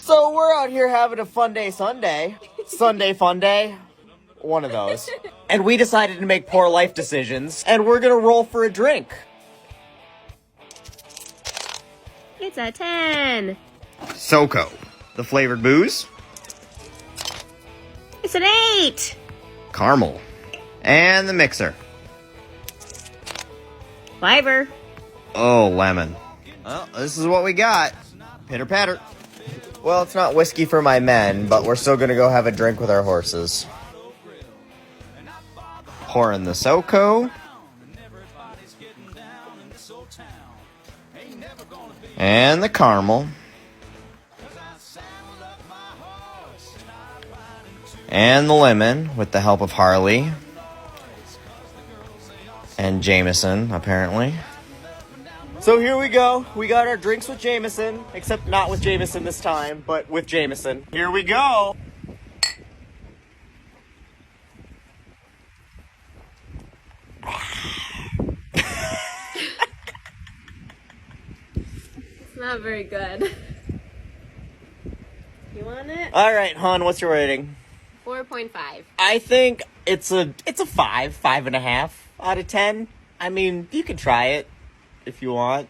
So we're out here having a fun day Sunday. Sunday fun day. One of those. And we decided to make poor life decisions, and we're gonna roll for a drink. It's a 10. SoCo. The flavored booze. It's an 8. Caramel. And the mixer. Fiber. Oh, lemon. Well, this is what we got. Pitter patter. Well, it's not whiskey for my men, but we're still gonna go have a drink with our horses. Pour in the SoCo. And the caramel. And the lemon with the help of Harley. And Jameson, apparently. So here we go. We got our drinks with Jameson, except not with Jameson this time, but with Jameson. Here we go. It's not very good. You want it? All right, hon, what's your rating? 4.5. I think it's a 5.5 out of 10. I mean, you can try it if you want.